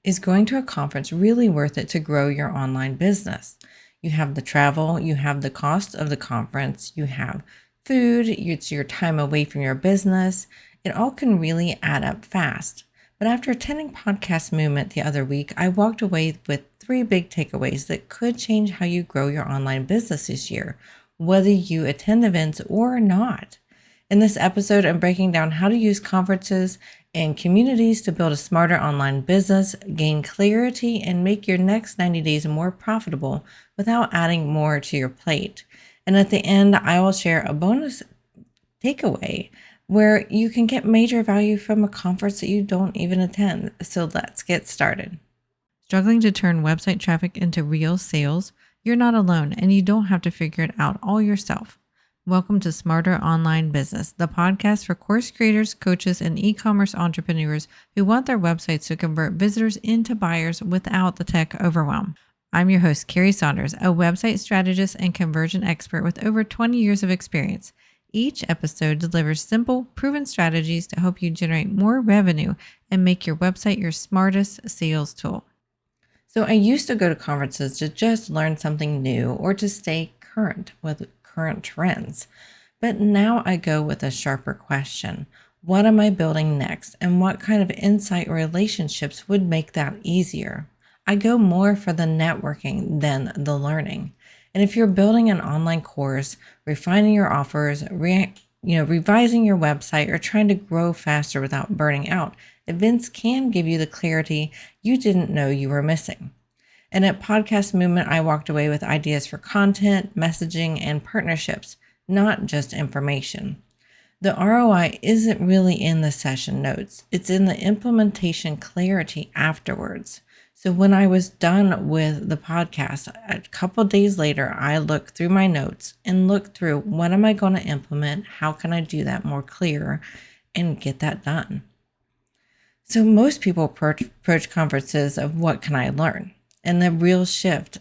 Is going to a conference really worth it to grow your online business? You have the travel, you have the cost of the conference, you have food, it's your time away from your business. It all can really add up fast. But after attending Podcast Movement the other week, I walked away with 3 big takeaways that could change how you grow your online business this year, whether you attend events or not. In this episode, I'm breaking down how to use conferences and communities to build a smarter online business, gain clarity, and make your next 90 days more profitable without adding more to your plate. And at the end, I will share a bonus takeaway where you can get major value from a conference that you don't even attend. So let's get started. Struggling to turn website traffic into real sales? You're not alone, and you don't have to figure it out all yourself. Welcome to Smarter Online Business, the podcast for course creators, coaches, and e-commerce entrepreneurs who want their websites to convert visitors into buyers without the tech overwhelm. I'm your host, Carrie Saunders, a website strategist and conversion expert with over 20 years of experience. Each episode delivers simple, proven strategies to help you generate more revenue and make your website your smartest sales tool. So I used to go to conferences to just learn something new or to stay current with current trends. But now I go with a sharper question. What am I building next? And what kind of insight or relationships would make that easier? I go more for the networking than the learning. And if you're building an online course, refining your offers, revising your website, or trying to grow faster without burning out, events can give you the clarity you didn't know you were missing. And at Podcast Movement, I walked away with ideas for content, messaging, and partnerships, not just information. The ROI isn't really in the session notes. It's in the implementation clarity afterwards. So when I was done with the podcast, a couple days later, I looked through my notes and looked through what am I going to implement? How can I do that more clear and get that done? So most people approach conferences of what can I learn? And the real shift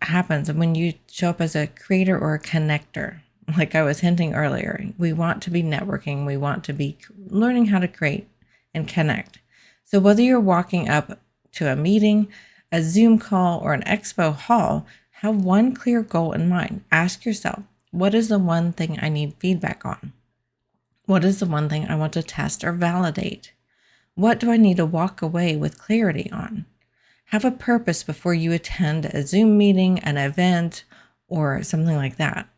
happens when you show up as a creator or a connector. Like I was hinting earlier, we want to be networking. We want to be learning how to create and connect. So whether you're walking up to a meeting, a Zoom call, or an expo hall, have one clear goal in mind. Ask yourself, what is the one thing I need feedback on? What is the one thing I want to test or validate? What do I need to walk away with clarity on? Have a purpose before you attend a Zoom meeting, an event, or something like that.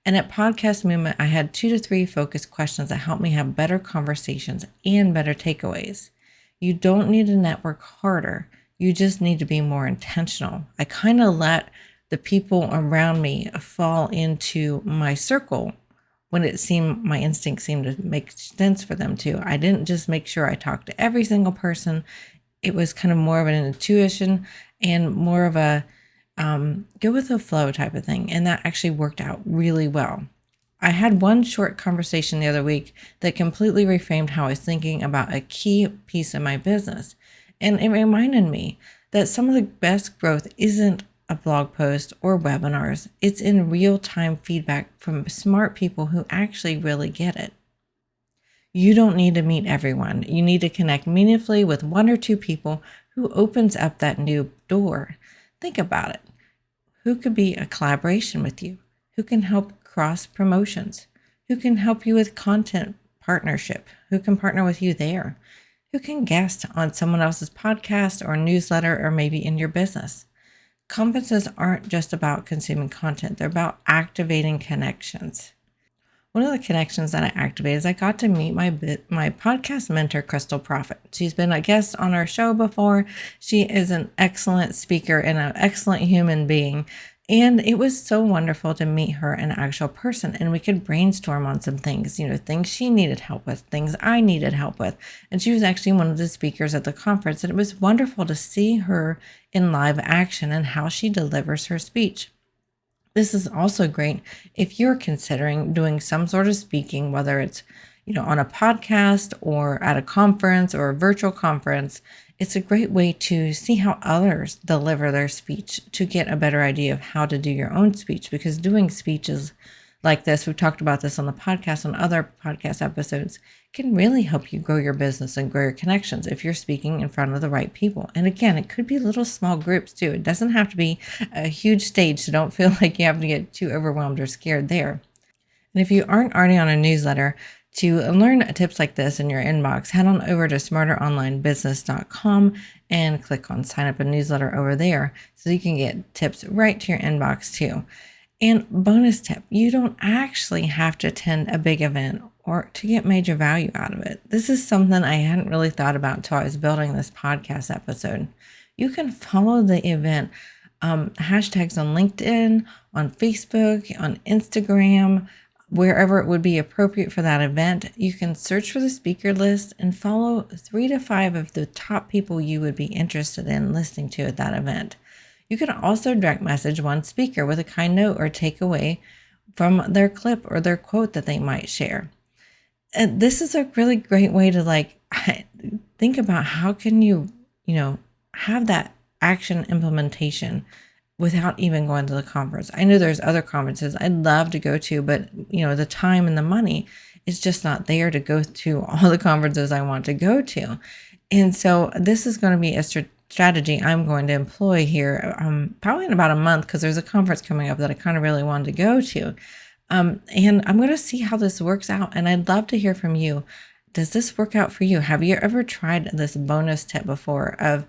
And at Podcast Movement, I had 2 to 3 focused questions that help me have better conversations and better takeaways. You don't need to network harder. You just need to be more intentional. I kind of let the people around me fall into my circle when my instincts seemed to make sense for them to. I didn't just make sure I talked to every single person. It was kind of more of an intuition and more of a go with the flow type of thing. And that actually worked out really well. I had one short conversation the other week that completely reframed how I was thinking about a key piece of my business. And it reminded me that some of the best growth isn't a blog post or webinars. It's in real-time feedback from smart people who actually really get it. You don't need to meet everyone. You need to connect meaningfully with 1 or 2 people who opens up that new door. Think about it. Who could be a collaboration with you? Who can help cross promotions? Who can help you with content partnership? Who can partner with you there? Who can guest on someone else's podcast or newsletter or maybe in your business? Conferences aren't just about consuming content. They're about activating connections. One of the connections that I activated is I got to meet my podcast mentor, Crystal Profit. She's been a guest on our show before. She is an excellent speaker and an excellent human being. And it was so wonderful to meet her in actual person. And we could brainstorm on some things, things she needed help with, things I needed help with. And she was actually one of the speakers at the conference. And it was wonderful to see her in live action and how she delivers her speech. This is also great if you're considering doing some sort of speaking, whether it's, on a podcast or at a conference or a virtual conference. It's a great way to see how others deliver their speech to get a better idea of how to do your own speech, because doing speech is like this, we've talked about this on the podcast, on other podcast episodes, can really help you grow your business and grow your connections if you're speaking in front of the right people. And again, it could be little small groups too. It doesn't have to be a huge stage, so don't feel like you have to get too overwhelmed or scared there. And if you aren't already on a newsletter, to learn tips like this in your inbox, head on over to smarteronlinebusiness.com and click on sign up a newsletter over there so you can get tips right to your inbox too. And bonus tip, you don't actually have to attend a big event or to get major value out of it. This is something I hadn't really thought about until I was building this podcast episode. You can follow the event hashtags on LinkedIn, on Facebook, on Instagram, wherever it would be appropriate for that event. You can search for the speaker list and follow 3 to 5 of the top people you would be interested in listening to at that event. You can also direct message one speaker with a kind note or takeaway from their clip or their quote that they might share. And this is a really great way to think about how can you have that action implementation without even going to the conference. I know there's other conferences I'd love to go to, but the time and the money is just not there to go to all the conferences I want to go to. And so this is going to be a strategy I'm going to employ here probably in about a month, because there's a conference coming up that I kind of really wanted to go to. And I'm going to see how this works out. And I'd love to hear from you. Does this work out for you? Have you ever tried this bonus tip before of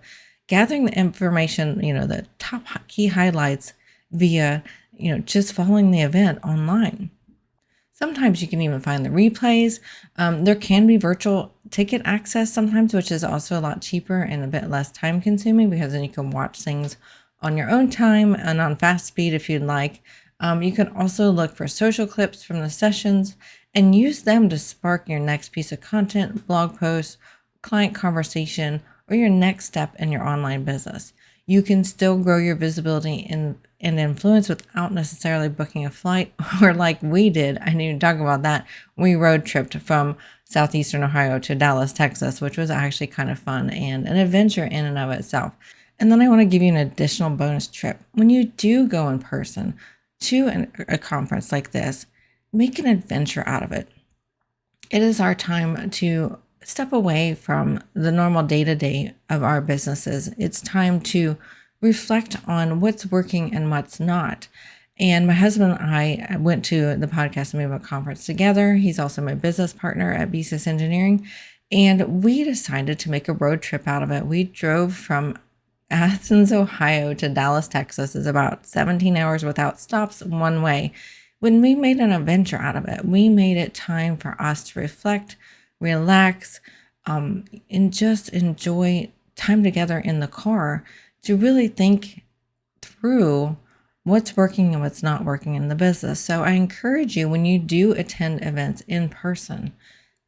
gathering the information, the top key highlights via, just following the event online? Sometimes you can even find the replays. There can be virtual ticket access sometimes, which is also a lot cheaper and a bit less time consuming, because then you can watch things on your own time and on fast speed if you'd like. You can also look for social clips from the sessions and use them to spark your next piece of content, blog post, client conversation, or your next step in your online business. You can still grow your visibility and influence without necessarily booking a flight, or like we did. I didn't even talk about that. We road tripped from southeastern Ohio to Dallas, Texas, which was actually kind of fun and an adventure in and of itself. And then I want to give you an additional bonus tip. When you do go in person to a conference like this, make an adventure out of it. It is our time to step away from the normal day-to-day of our businesses. It's time to reflect on what's working and what's not. And my husband and I went to the Podcastmovement conference together. He's also my business partner at bcsengineering. And we decided to make a road trip out of it. We drove from Athens, Ohio to Dallas, Texas. Is about 17 hours without stops one way. When we made an adventure out of it, we made it time for us to reflect, relax, and just enjoy time together in the car to really think through what's working and what's not working in the business. So I encourage you, when you do attend events in person,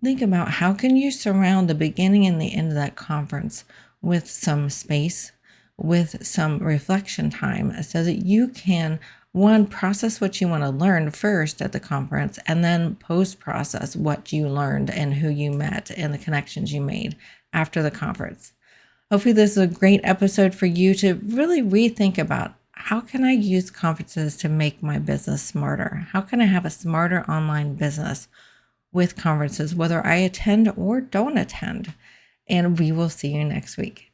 think about how can you surround the beginning and the end of that conference with some space, with some reflection time, so that you can, one, process what you want to learn first at the conference, and then post-process what you learned and who you met and the connections you made after the conference. Hopefully this is a great episode for you to really rethink about, how can I use conferences to make my business smarter? How can I have a smarter online business with conferences, whether I attend or don't attend? And we will see you next week.